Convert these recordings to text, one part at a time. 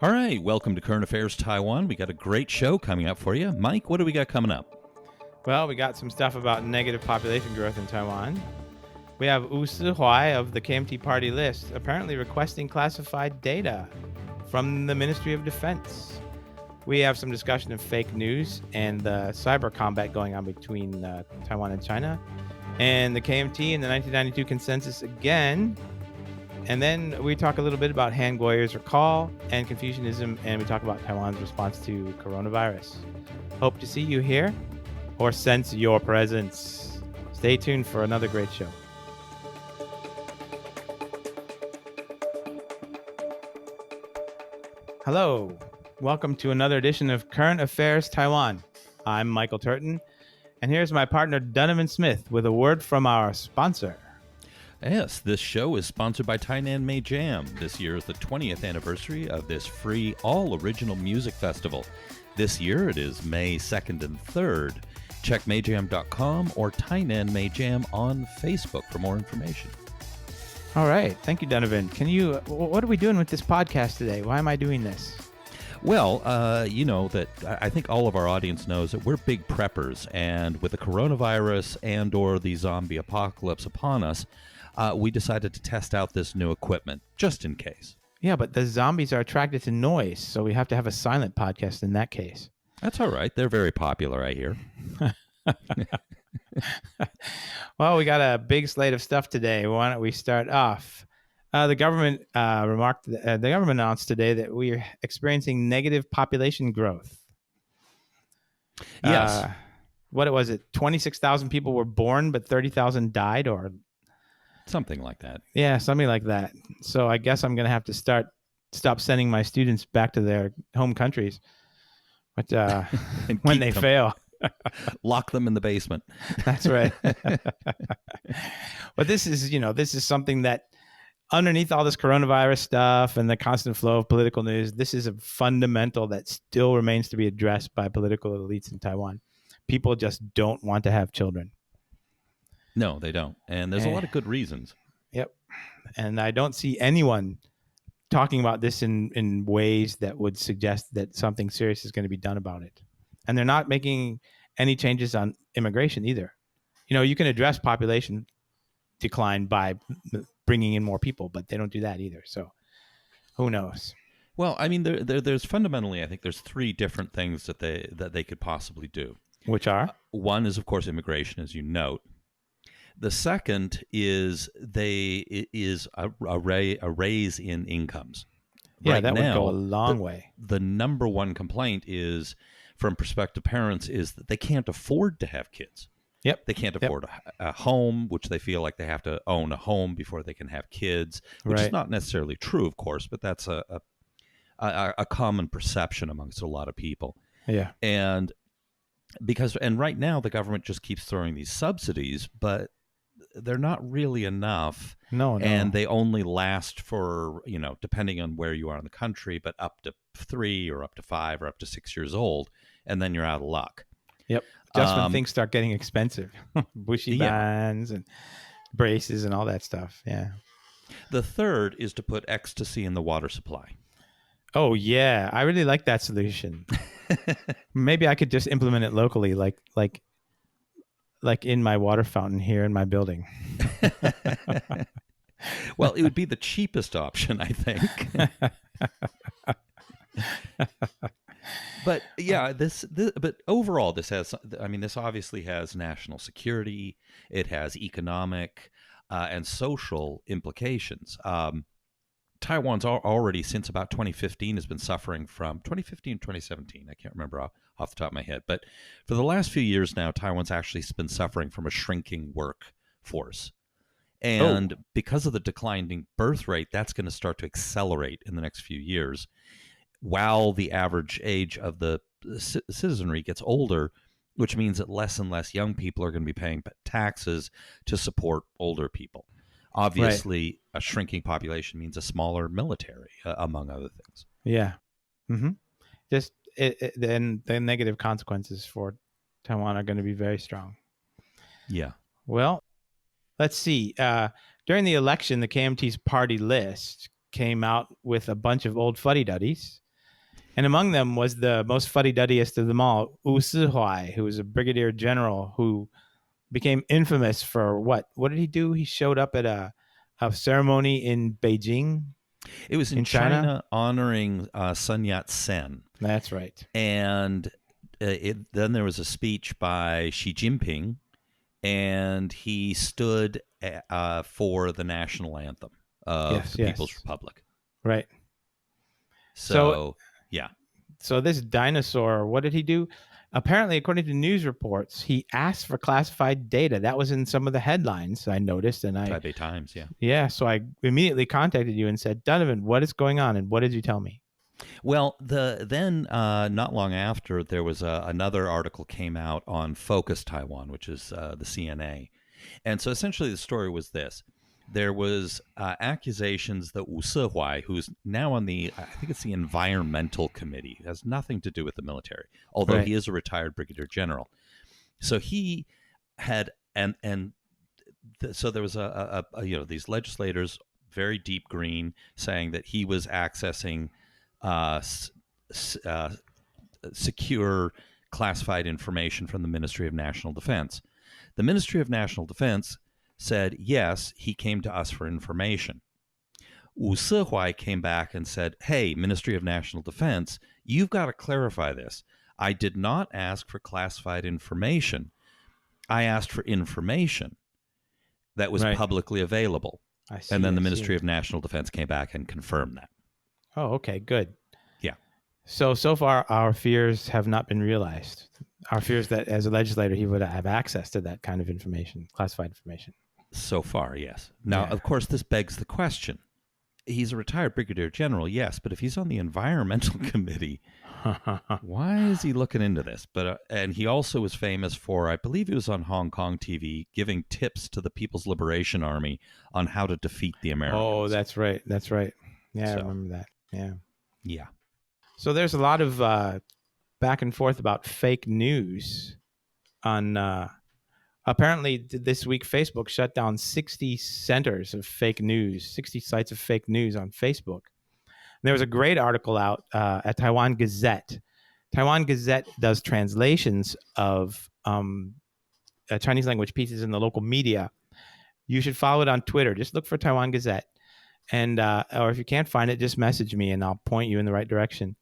All right, welcome to Current Affairs Taiwan. We got a great show coming up for you. Mike, what do we got coming up? Well, we got some stuff about negative population growth in Taiwan. We have Sz-huai of the KMT party list apparently requesting classified data from the Ministry of Defense. We have some discussion of fake news and the cyber combat going on between Taiwan and China, and the KMT and the 1992 consensus again. And then we talk a little bit about Han Guoyer's recall and Confucianism, and we talk about Taiwan's response to coronavirus. Hope to see you here or sense your presence. Stay tuned for another great show. Hello. Welcome to another edition of Current Affairs Taiwan. I'm Michael Turton, and here's my partner Donovan Smith with a word from our sponsor. Yes, this show is sponsored by Tainan May Jam. This year is the 20th anniversary of this free all-original music festival. This year it is May 2nd and 3rd. Check mayjam.com or Tainan May Jam on Facebook for more information. All right. Thank you, Donovan. What are we doing with this podcast today? Why am I doing this? Well, you know that I think all of our audience knows that we're big preppers, and with the coronavirus and or the zombie apocalypse upon us, we decided to test out this new equipment just in case. Yeah, but the zombies are attracted to noise, so we have to have a silent podcast in that case. That's all right. They're very popular, I hear. Well, we got a big slate of stuff today. Why don't we start off? The government announced today that we are experiencing negative population growth. Yes. What was it? 26,000 people were born, but 30,000 died, or something like that. Yeah, something like that. So I guess I'm going to have to stop sending my students back to their home countries, but when they fail. Lock them in the basement. That's right. But this is something that underneath all this coronavirus stuff and the constant flow of political news, this is a fundamental that still remains to be addressed by political elites in Taiwan. People just don't want to have children. No, they don't. And there's a lot of good reasons. Yep. And I don't see anyone talking about this in ways that would suggest that something serious is going to be done about it. And they're not making any changes on immigration either. You know, you can address population decline by bringing in more people, but they don't do that either. So who knows? Well, I mean, there's fundamentally, I think there's three different things that they could possibly do. Which are? One is, of course, immigration, as you note. The second is a raise in incomes. Yeah, right that now, would go a long way. The number one complaint is from prospective parents is that they can't afford to have kids. Yep. They can't afford a home, which they feel like they have to own a home before they can have kids, which is not necessarily true, of course, but that's a common perception amongst a lot of people. Yeah. And right now the government just keeps throwing these subsidies, but they're not really enough. No. And they only last for, depending on where you are in the country, but up to 3 or up to 5 or up to 6 years old. And then you're out of luck. Yep. Just when things start getting expensive, bushy bands and braces and all that stuff. Yeah. The third is to put ecstasy in the water supply. Oh, yeah. I really like that solution. Maybe I could just implement it locally, like in my water fountain here in my building. Well, it would be the cheapest option, I think. But yeah, but overall, this obviously has national security. It has economic and social implications. Taiwan's already, since about 2015, has been suffering from 2015, 2017. I can't remember off the top of my head. But for the last few years now, Taiwan's actually been suffering from a shrinking workforce. And because of the declining birth rate, that's going to start to accelerate in the next few years. While the average age of the citizenry gets older, which means that less and less young people are going to be paying taxes to support older people. Obviously, a shrinking population means a smaller military, among other things. Yeah. Mm-hmm. Just then the negative consequences for Taiwan are going to be very strong. Yeah. Well, let's see. During the election, the KMT's party list came out with a bunch of old fuddy-duddies And among them was the most fuddy-duddiest of them all, Sz-huai, who was a brigadier general who became infamous for what? What did he do? He showed up at a ceremony in Beijing. It was in China honoring Sun Yat-sen. That's right. And then there was a speech by Xi Jinping, and he stood for the national anthem of the People's Republic. Right. So, yeah. So this dinosaur, what did he do? Apparently, according to news reports, he asked for classified data. That was in some of the headlines I noticed. And Taipei Times, yeah. Yeah, so I immediately contacted you and said, Donovan, what is going on? And what did you tell me? Well, then not long after, there was another article came out on Focus Taiwan, which is the CNA. And so essentially the story was this. There was accusations that Sz-huai, who's now on I think it's the Environmental Committee, it has nothing to do with the military, although he is a retired brigadier general. So he had, so there was these legislators, very deep green, saying that he was accessing secure classified information from the Ministry of National Defense. The Ministry of National Defense said, yes, he came to us for information. Sz-huai came back and said, hey, Ministry of National Defense, you've got to clarify this. I did not ask for classified information. I asked for information that was publicly available. And then the Ministry of National Defense came back and confirmed that. Oh, okay, good. Yeah. So far, our fears have not been realized. Our fears that as a legislator, he would have access to that kind of information, classified information. So far, yes. Now, of course, this begs the question. He's a retired brigadier general, yes, but if he's on the Environmental Committee, why is he looking into this? But and he also was famous for, I believe he was on Hong Kong TV, giving tips to the People's Liberation Army on how to defeat the Americans. Oh, that's right. That's right. Yeah, I remember that. Yeah. Yeah. So there's a lot of back and forth about fake news on... Apparently, this week, Facebook shut down 60 centers of fake news, 60 sites of fake news on Facebook. And there was a great article out at Taiwan Gazette. Taiwan Gazette does translations of Chinese language pieces in the local media. You should follow it on Twitter. Just look for Taiwan Gazette. And or if you can't find it, just message me and I'll point you in the right direction.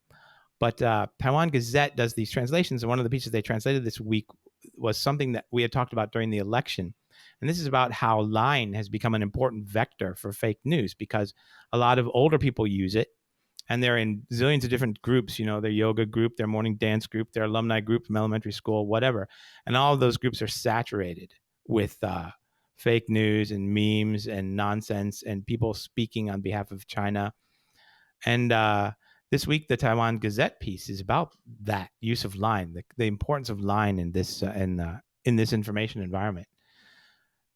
But Taiwan Gazette does these translations. And one of the pieces they translated this week was something that we had talked about during the election. And this is about how lying has become an important vector for fake news because a lot of older people use it and they're in zillions of different groups, their yoga group, their morning dance group, their alumni group from elementary school, whatever. And all of those groups are saturated with fake news and memes and nonsense and people speaking on behalf of China. And this week, the Taiwan Gazette piece is about that use of lying, the importance of lying in this in this information environment.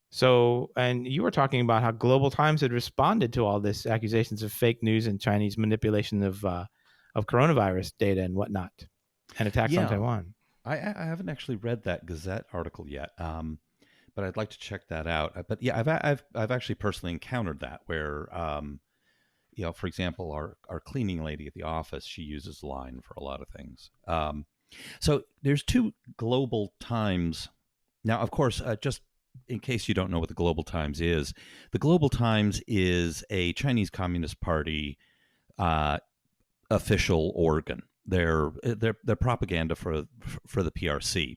So, and you were talking about how Global Times had responded to all this accusations of fake news and Chinese manipulation of coronavirus data and whatnot, and attacks on Taiwan. I haven't actually read that Gazette article yet, but I'd like to check that out. But yeah, I've actually personally encountered that where. For example, our cleaning lady at the office, she uses line for a lot of things. So there's two Global Times. Now, of course, just in case you don't know what the Global Times is, the Global Times is a Chinese Communist Party official organ. They're propaganda for the PRC.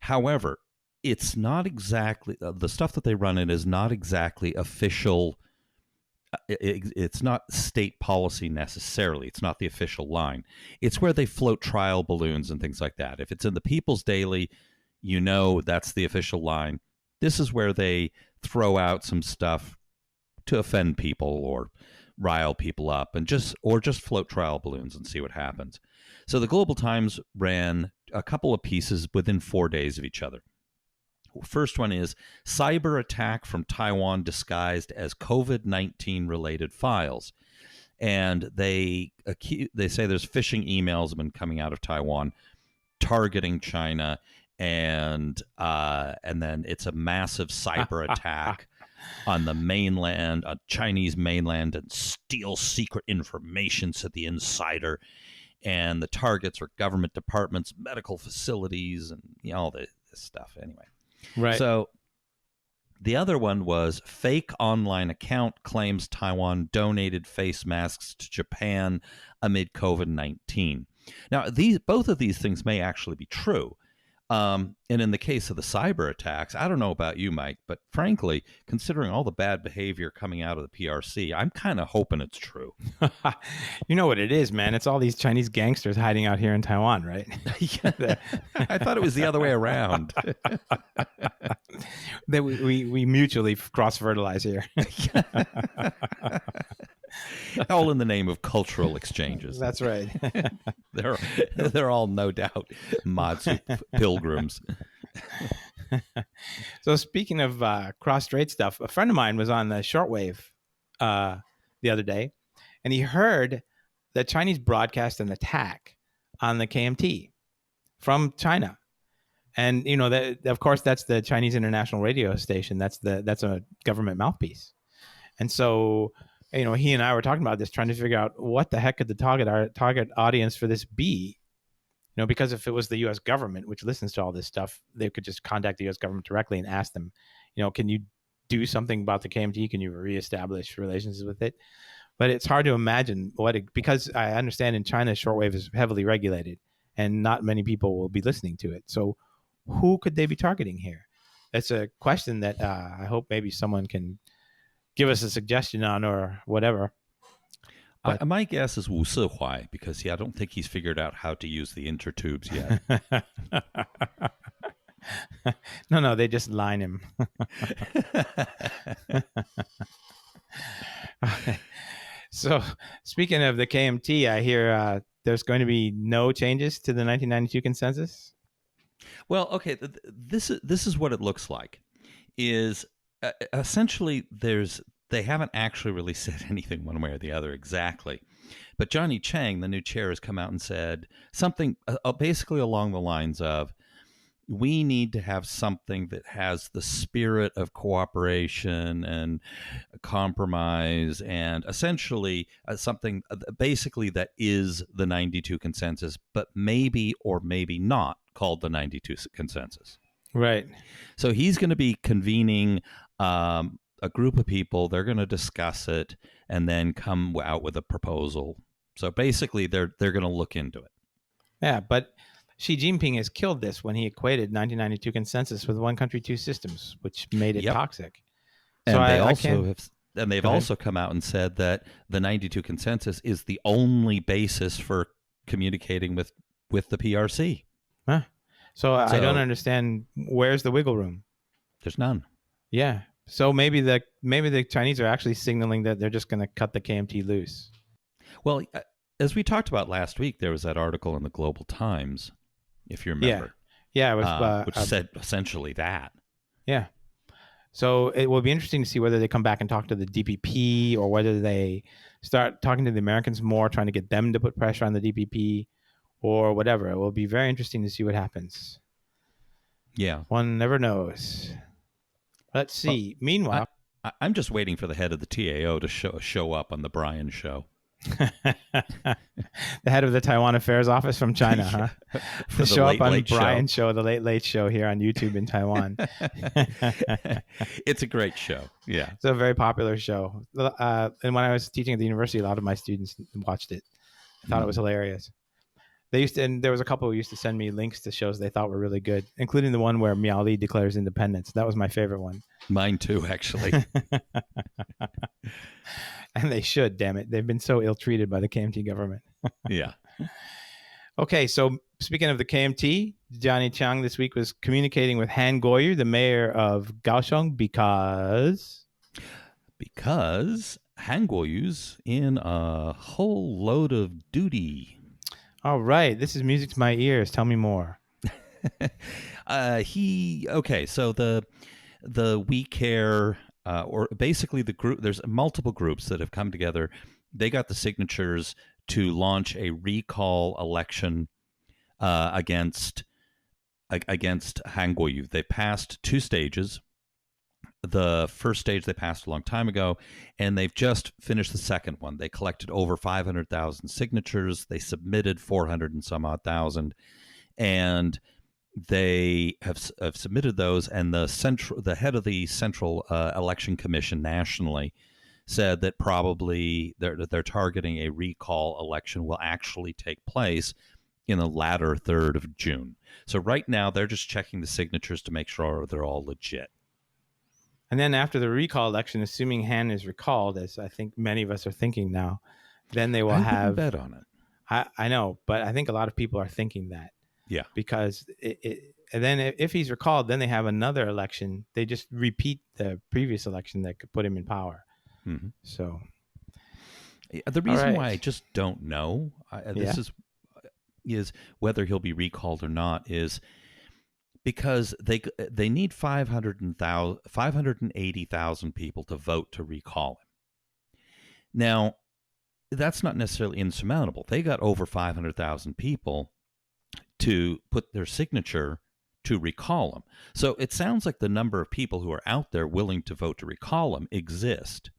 However, it's not exactly the stuff that they run in is not exactly official. It's not state policy necessarily. It's not the official line. It's where they float trial balloons and things like that. If it's in the People's Daily, that's the official line. This is where they throw out some stuff to offend people or rile people up and just float trial balloons and see what happens. So the Global Times ran a couple of pieces within 4 days of each other. First one is cyber attack from Taiwan disguised as COVID-19 related files. And they say there's phishing emails have been coming out of Taiwan targeting China. And then it's a massive cyber attack on the mainland, on Chinese mainland, and steal secret information, said the insider. and the targets are government departments, medical facilities, and all this stuff. Anyway, Right. So the other one was fake online account claims Taiwan donated face masks to Japan amid COVID-19. Now, both of these things may actually be true. And in the case of the cyber attacks, I don't know about you, Mike, but frankly, considering all the bad behavior coming out of the PRC, I'm kind of hoping it's true. You know what it is, man? It's all these Chinese gangsters hiding out here in Taiwan, right? Yeah. I thought it was the other way around. We mutually cross-fertilize here. All in the name of cultural exchanges. That's right. They're all no doubt Matsu pilgrims. So speaking of cross-strait stuff, a friend of mine was on the shortwave the other day, and he heard the Chinese broadcast an attack on the KMT from China. And that, of course, that's the Chinese International Radio Station. That's a government mouthpiece. And so he and I were talking about this, trying to figure out what the heck could the target audience for this be? Because if it was the U.S. government, which listens to all this stuff, they could just contact the U.S. government directly and ask them, can you do something about the KMT? Can you reestablish relations with it? But it's hard to imagine because I understand in China, shortwave is heavily regulated and not many people will be listening to it. So who could they be targeting here? It's a question that I hope maybe someone can give us a suggestion on or whatever. My guess is Sz-huai, because I don't think he's figured out how to use the intertubes yet. No, they just line him. So speaking of the KMT, I hear there's going to be no changes to the 1992 consensus. Well, okay, this is what it looks like. Is essentially they haven't actually really said anything one way or the other exactly. But Johnny Chang, the new chair, has come out and said something basically along the lines of, we need to have something that has the spirit of cooperation and compromise, and essentially something basically that is the 92 consensus, but maybe or maybe not called the 92 consensus. Right. So he's going to be convening a group of people. They're going to discuss it and then come out with a proposal. So basically, they're going to look into it. Yeah, but Xi Jinping has killed this when he equated 1992 consensus with one country, two systems, which made it toxic. And so they've also come out and said that the 92 consensus is the only basis for communicating with the PRC. Huh. So I don't understand, where's the wiggle room? There's none. Yeah. So maybe the Chinese are actually signaling that they're just going to cut the KMT loose. Well, as we talked about last week, there was that article in the Global Times, if you remember. Yeah, it was which said essentially that. Yeah. So it will be interesting to see whether they come back and talk to the DPP or whether they start talking to the Americans more, trying to get them to put pressure on the DPP or whatever. It will be very interesting to see what happens. Yeah. One never knows. Let's see. Well, Meanwhile, I'm just waiting for the head of the TAO to show up on the Brian show. The head of the Taiwan Affairs Office from China, huh? To show up on Brian's show, the Late Late Show here on YouTube in Taiwan. It's a great show. Yeah. It's a very popular show. And when I was teaching at the university, a lot of my students watched it. I thought it was hilarious. And there was a couple who used to send me links to shows they thought were really good, including the one where Miao declares independence. That was my favorite one. Mine too, actually. And they should, damn it. They've been so ill-treated by the KMT government. Yeah. Okay, so speaking of the KMT, Johnny Chiang this week was communicating with Han Kuo-Yu, the mayor of Kaohsiung, because Han Kuo-Yu's in a whole load of duty. All right, this is music to my ears. Tell me more. So the We Care, or basically the group, there's multiple groups that have come together. They got the signatures to launch a recall election against Han Kuo-Yu. They passed two stages. the first stage they passed a long time ago, and they've just finished the second one. They collected over 500,000 signatures. They submitted 400 and some odd thousand, and they have submitted those. And the head of the Central Election Commission nationally said that probably they're targeting a recall election will actually take place in the latter third of June. So right now they're just checking the signatures to make sure they're all legit. And then after the recall election, assuming Han is recalled, as I think many of us are thinking now, then they will have bet on it. I know, but I think a lot of people are thinking that. Yeah. Because and then if he's recalled, then they have another election. They just repeat the previous election that could put him in power. Mm-hmm. So the reason why I just don't know this is whether he'll be recalled or not is because they need 580,000 people to vote to recall him. Now, that's not necessarily insurmountable. They got over 500,000 people to put their signature to recall him. So it sounds like the number of people who are out there willing to vote to recall him exist.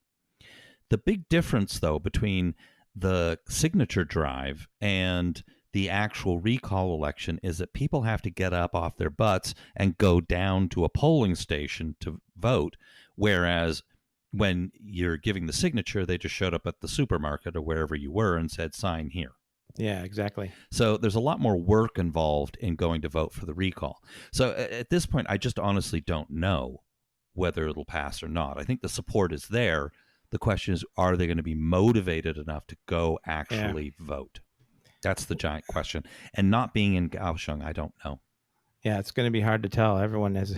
The big difference, though, between the signature drive and the actual recall election is that people have to get up off their butts and go down to a polling station to vote, whereas when you're giving the signature, they just showed up at the supermarket or wherever you were and said, sign here. Yeah, exactly. So there's a lot more work involved in going to vote for the recall. So at this point, I just honestly don't know whether it'll pass or not. I think the support is there. The question is, are they going to be motivated enough to go actually vote? That's the giant question. And not being in Kaohsiung, I don't know. Yeah, it's going to be hard to tell. Everyone has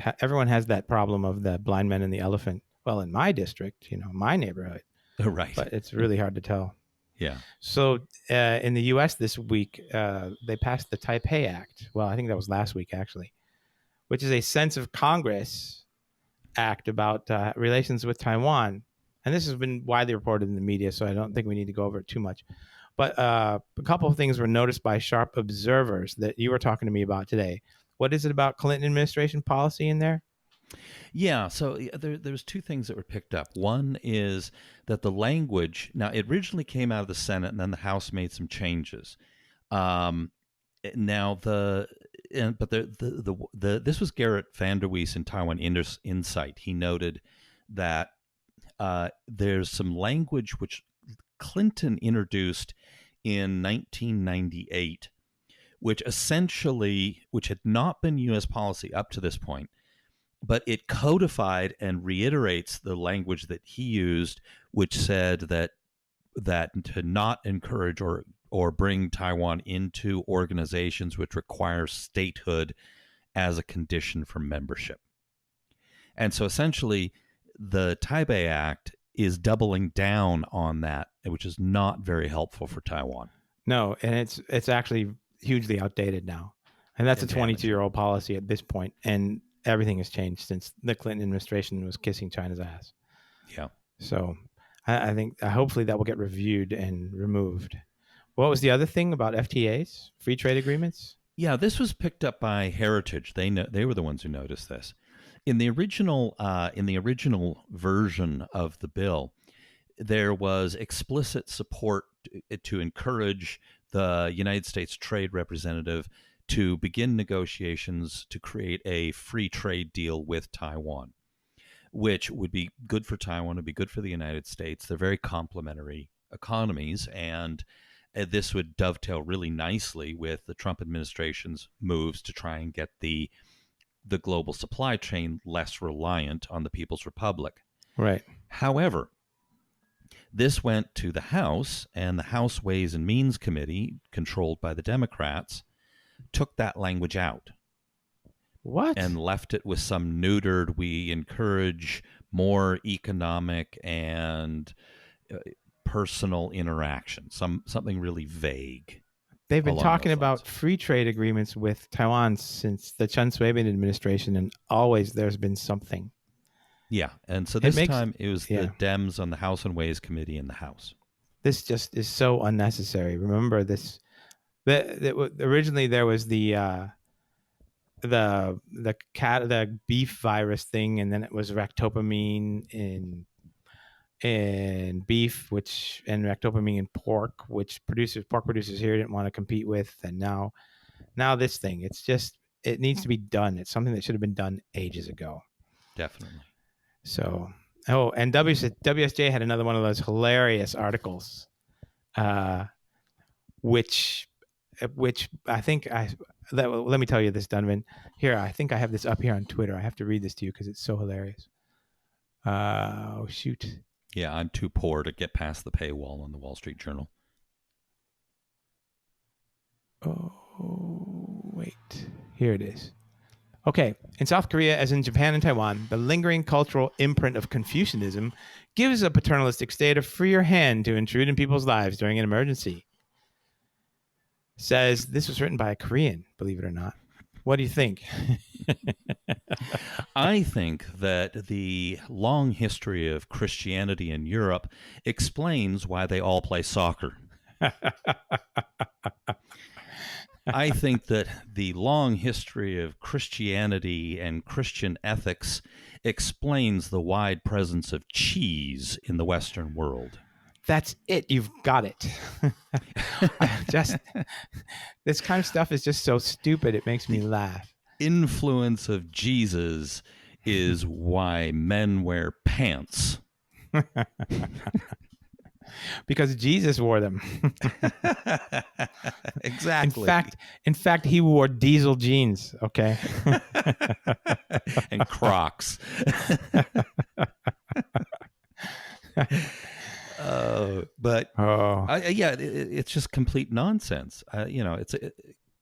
that problem of the blind man and the elephant. Well, in my district, my neighborhood. Right. But it's really hard to tell. Yeah. So in the U.S. this week, they passed the Taipei Act. Well, I think that was last week, actually, which is a sense of Congress act about relations with Taiwan. And this has been widely reported in the media, so I don't think we need to go over it too much. But a couple of things were noticed by sharp observers that you were talking to me about today. What is it about Clinton administration policy in there? Yeah, so there's two things that were picked up. One is that the language, now it originally came out of the Senate and then the House made some changes. This was Garrett Vanderwees in Taiwan Insight. He noted that there's some language which Clinton introduced in 1998, which had not been U.S. policy up to this point, but it codified and reiterates the language that he used, which said that to not encourage or bring Taiwan into organizations which require statehood as a condition for membership. And so essentially, the Taipei Act is doubling down on that, which is not very helpful for Taiwan. No, and it's actually hugely outdated now. And that's a 22-year-old policy at this point, and everything has changed since the Clinton administration was kissing China's ass. Yeah. So I think hopefully that will get reviewed and removed. What was the other thing about FTAs, free trade agreements? Yeah, this was picked up by Heritage. They were the ones who noticed this. In the original version of the bill, there was explicit support to encourage the United States Trade Representative to begin negotiations to create a free trade deal with Taiwan, which would be good for Taiwan, would be good for the United States. They're very complementary economies, and this would dovetail really nicely with the Trump administration's moves to try and get the global supply chain less reliant on the People's Republic. Right. However, this went to the House, and the House Ways and Means Committee, controlled by the Democrats, took that language out. What? And left it with some neutered, we encourage more economic and personal interaction, something really vague. They've been talking about free trade agreements with Taiwan since the Chen Shui-bian administration, and always there's been something. Yeah, and so this time it was the Dems on the House and Ways Committee in the House. This just is so unnecessary. Remember this? Originally there was the the beef virus thing, and then it was ractopamine in beef, and ractopamine in pork, which pork producers here didn't want to compete with, and now this thing. It needs to be done. It's something that should have been done ages ago. Definitely. So, and WSJ had another one of those hilarious articles, which I think let me tell you this, Donovan. Here, I think I have this up here on Twitter. I have to read this to you because it's so hilarious. Oh, shoot. Yeah, I'm too poor to get past the paywall on the Wall Street Journal. Oh, wait. Here it is. Okay. In South Korea, as in Japan and Taiwan, the lingering cultural imprint of Confucianism gives a paternalistic state a freer hand to intrude in people's lives during an emergency. Says this was written by a Korean, believe it or not. What do you think? I think that the long history of Christianity in Europe explains why they all play soccer. I think that the long history of Christianity and Christian ethics explains the wide presence of cheese in the Western world. That's it. You've got it. This kind of stuff is just so stupid. It makes me laugh. Influence of Jesus is why men wear pants. Because Jesus wore them. Exactly. In fact, he wore diesel jeans. Okay. And Crocs. It's just complete nonsense.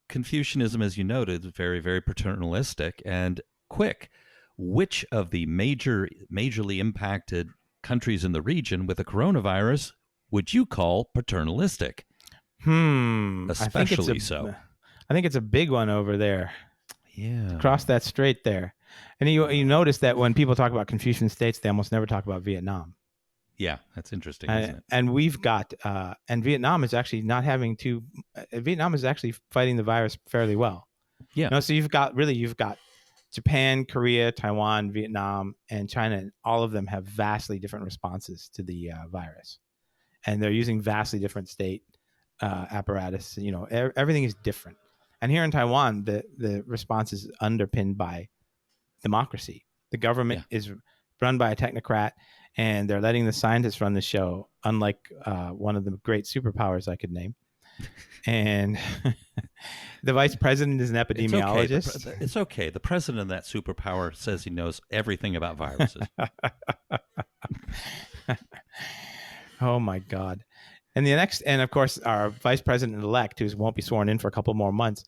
Confucianism, as you noted, is very, very paternalistic and quick. Which of the majorly impacted countries in the region with the coronavirus would you call paternalistic? Especially so. I think it's a big one over there. Yeah. Across that strait there. And you notice that when people talk about Confucian states, they almost never talk about Vietnam. Yeah, that's interesting, isn't it? And we've got, and Vietnam is actually Vietnam is actually fighting the virus fairly well. Yeah. So you've got Japan, Korea, Taiwan, Vietnam, and China, and all of them have vastly different responses to the virus. And they're using vastly different state apparatus. Everything is different. And here in Taiwan, the response is underpinned by democracy. The government is run by a technocrat, and they're letting the scientists run the show, unlike one of the great superpowers I could name. And the vice president is an epidemiologist. It's okay. The president of that superpower says he knows everything about viruses. Oh my God. And of course, our vice president-elect, who won't be sworn in for a couple more months,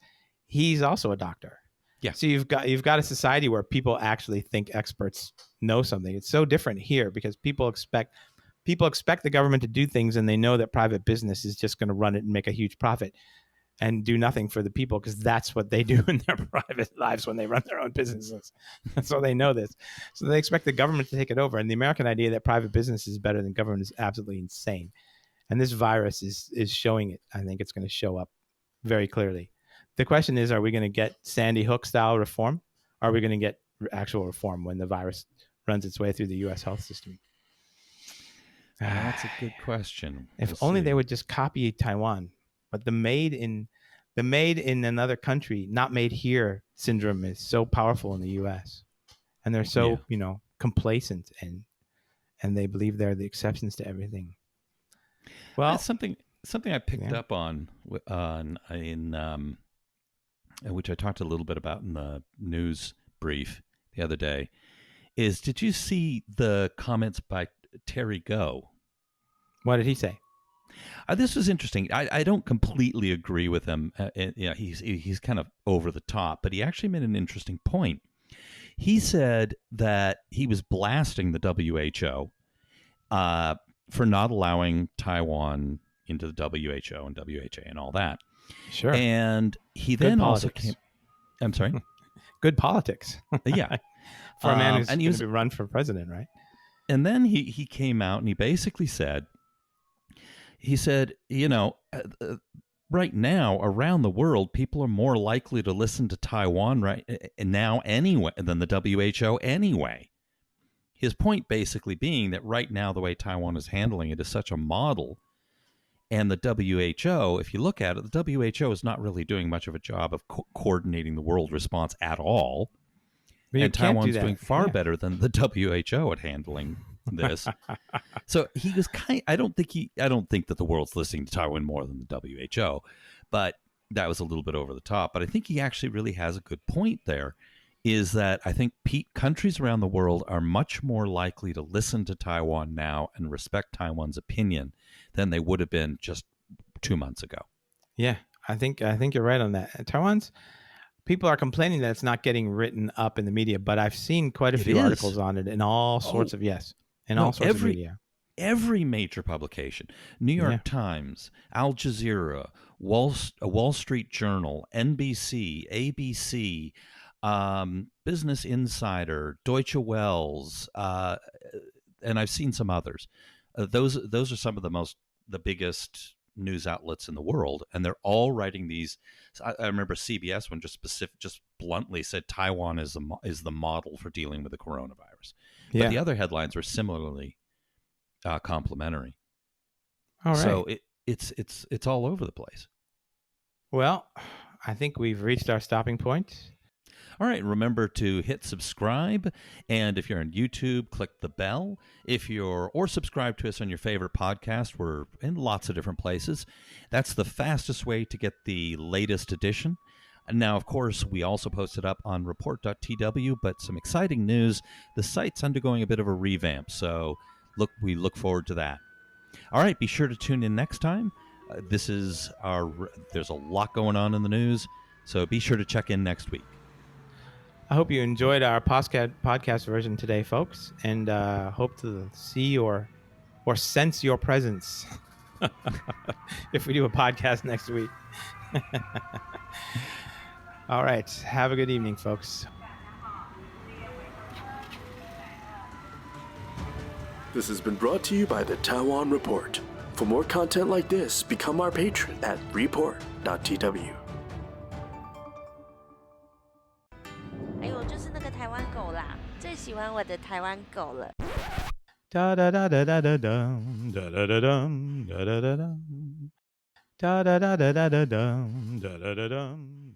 he's also a doctor. Yeah. So you've got a society where people actually think experts know something. It's so different here because people expect the government to do things, and they know that private business is just going to run it and make a huge profit and do nothing for the people, because that's what they do in their private lives when they run their own businesses. So they know this. So they expect the government to take it over. And the American idea that private business is better than government is absolutely insane. And this virus is showing it. I think it's going to show up very clearly. The question is, are we going to get Sandy Hook style reform? Or are we going to get actual reform when the virus runs its way through the U.S. health system? That's a good question. If only they would just copy Taiwan. But the made in another country, not made here syndrome is so powerful in the U.S. And they're so complacent and they believe they're the exceptions to everything. Well, that's something I picked up on in which I talked a little bit about in the news brief the other day. Did you see the comments by Terry Go? What did he say? This was interesting. I don't completely agree with him. He's kind of over the top, but he actually made an interesting point. He said that he was blasting the WHO for not allowing Taiwan into the WHO and WHA and all that. Sure. And he then also came. I'm sorry. Good politics. Yeah. For a man who's going to be run for president, right? And then he came out and he basically said, right now around the world, people are more likely to listen to Taiwan right now anyway than the WHO anyway. His point basically being that right now the way Taiwan is handling it is such a model. And the WHO, if you look at it, the WHO is not really doing much of a job of coordinating the world response at all. And Taiwan's doing far better than the WHO at handling this. So he was I don't think that the world's listening to Taiwan more than the WHO, but that was a little bit over the top. But I think he actually really has a good point there, is that I think countries around the world are much more likely to listen to Taiwan now and respect Taiwan's opinion than they would have been just 2 months ago. Yeah, I think you're right on that. Taiwan's people are complaining that it's not getting written up in the media, but I've seen quite a few articles on it in all sorts of all sorts of media. Every major publication, New York Times, Al Jazeera, Wall Street Journal, NBC, ABC, Business Insider, Deutsche Welles, and I've seen some others. Those are some of the biggest news outlets in the world, and they're all writing these. I remember CBS one just bluntly said Taiwan is the model for dealing with the coronavirus. But the other headlines were similarly complimentary. All right. So it's all over the place. Well, I think we've reached our stopping point. All right, remember to hit subscribe, and if you're on YouTube, click the bell. Or subscribe to us on your favorite podcast. We're in lots of different places. That's the fastest way to get the latest edition. And now, of course, we also post it up on report.tw, but some exciting news. The site's undergoing a bit of a revamp, so we look forward to that. All right, be sure to tune in next time. There's a lot going on in the news, so be sure to check in next week. I hope you enjoyed our podcast version today, folks, and hope to see or sense your presence if we do a podcast next week. All right. Have a good evening, folks. This has been brought to you by the Taiwan Report. For more content like this, become our patron at report.tw. 还有就是那个台湾狗啦，最喜欢我的台湾狗了。 Da da da da da da dum da da da dum da da da dum da da da da da dum da da da dum